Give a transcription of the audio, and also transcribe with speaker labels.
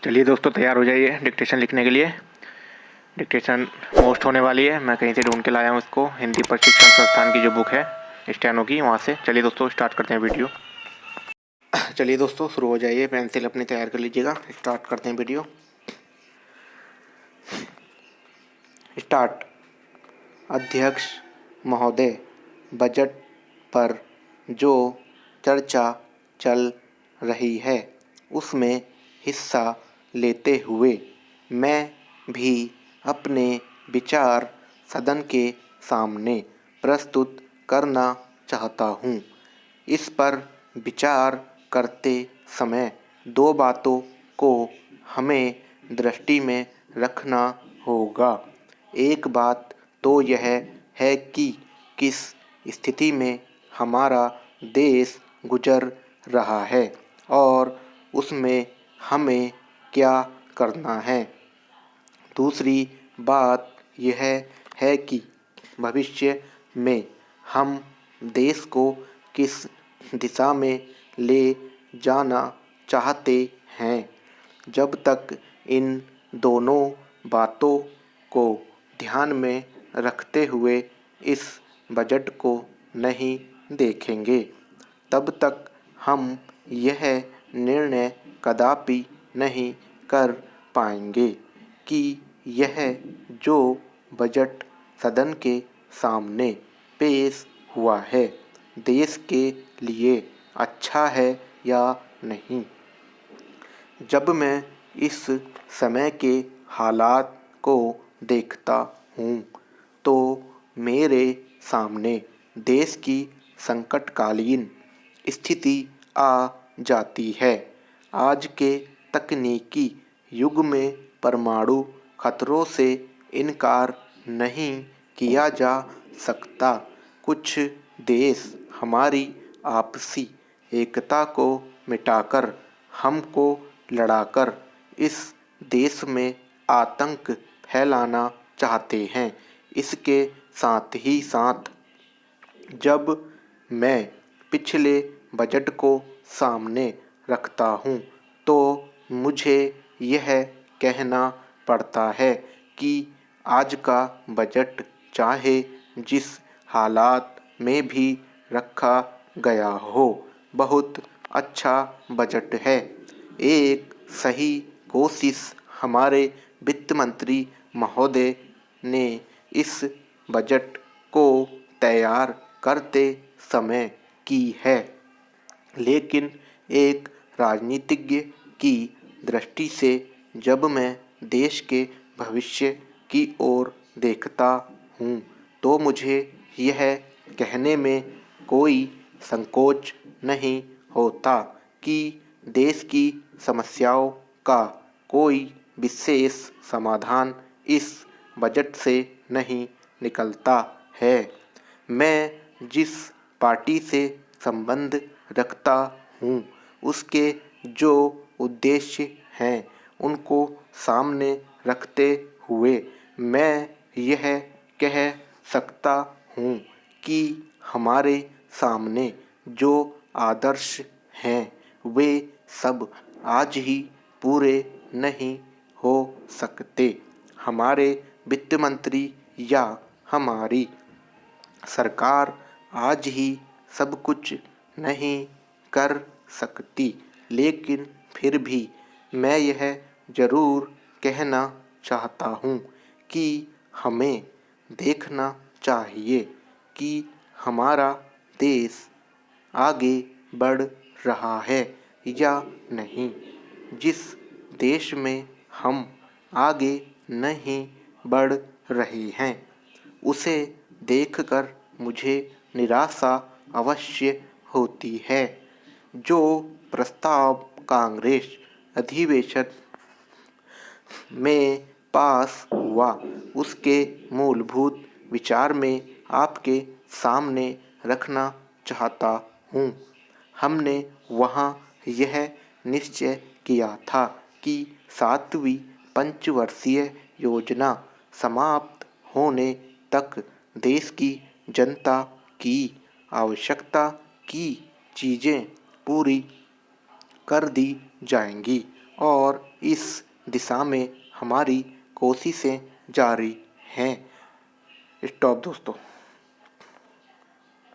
Speaker 1: चलिए दोस्तों, तैयार हो जाइए डिक्टेशन लिखने के लिए। डिक्टेशन मोस्ट होने वाली है। मैं कहीं से ढूंढ के लाया हूँ इसको, हिंदी प्रशिक्षण संस्थान की जो बुक है स्टेनो की, वहाँ से। चलिए दोस्तों, स्टार्ट करते हैं वीडियो। चलिए दोस्तों, शुरू हो जाइए। पेंसिल अपनी तैयार कर लीजिएगा। स्टार्ट करते हैं वीडियो। स्टार्ट। अध्यक्ष महोदय, बजट पर जो चर्चा चल रही है उसमें हिस्सा लेते हुए मैं भी अपने विचार सदन के सामने प्रस्तुत करना चाहता हूँ। इस पर विचार करते समय दो बातों को हमें दृष्टि में रखना होगा। एक बात तो यह है कि किस स्थिति में हमारा देश गुजर रहा है और उसमें हमें क्या करना है। दूसरी बात यह है कि भविष्य में हम देश को किस दिशा में ले जाना चाहते हैं। जब तक इन दोनों बातों को ध्यान में रखते हुए इस बजट को नहीं देखेंगे, तब तक हम यह निर्णय कदापि नहीं कर पाएंगे कि यह जो बजट सदन के सामने पेश हुआ है देश के लिए अच्छा है या नहीं। जब मैं इस समय के हालात को देखता हूँ तो मेरे सामने देश की संकटकालीन स्थिति आ जाती है। आज के तकनीकी युग में परमाणु खतरों से इनकार नहीं किया जा सकता। कुछ देश हमारी आपसी एकता को मिटाकर हमको लड़ाकर इस देश में आतंक फैलाना चाहते हैं। इसके साथ ही साथ जब मैं पिछले बजट को सामने रखता हूँ तो मुझे यह कहना पड़ता है कि आज का बजट चाहे जिस हालात में भी रखा गया हो, बहुत अच्छा बजट है। एक सही कोशिश हमारे वित्त मंत्री महोदय ने इस बजट को तैयार करते समय की है, लेकिन एक राजनीतिज्ञ की दृष्टि से जब मैं देश के भविष्य की ओर देखता हूँ तो मुझे यह कहने में कोई संकोच नहीं होता कि देश की समस्याओं का कोई विशेष समाधान इस बजट से नहीं निकलता है। मैं जिस पार्टी से संबंध रखता हूँ उसके जो उद्देश्य हैं उनको सामने रखते हुए मैं यह कह सकता हूँ कि हमारे सामने जो आदर्श हैं वे सब आज ही पूरे नहीं हो सकते। हमारे वित्त मंत्री या हमारी सरकार आज ही सब कुछ नहीं कर सकती, लेकिन फिर भी मैं यह ज़रूर कहना चाहता हूँ कि हमें देखना चाहिए कि हमारा देश आगे बढ़ रहा है या नहीं। जिस देश में हम आगे नहीं बढ़ रहे हैं उसे देखकर मुझे निराशा अवश्य होती है। जो प्रस्ताव कांग्रेस अधिवेशन में पास हुआ उसके मूलभूत विचार में आपके सामने रखना चाहता हूँ। हमने वहाँ यह निश्चय किया था कि 7वीं पंचवर्षीय योजना समाप्त होने तक देश की जनता की आवश्यकता की चीज़ें पूरी कर दी जाएंगी और इस दिशा में हमारी कोशिशें जारी हैं। स्टॉप दोस्तों।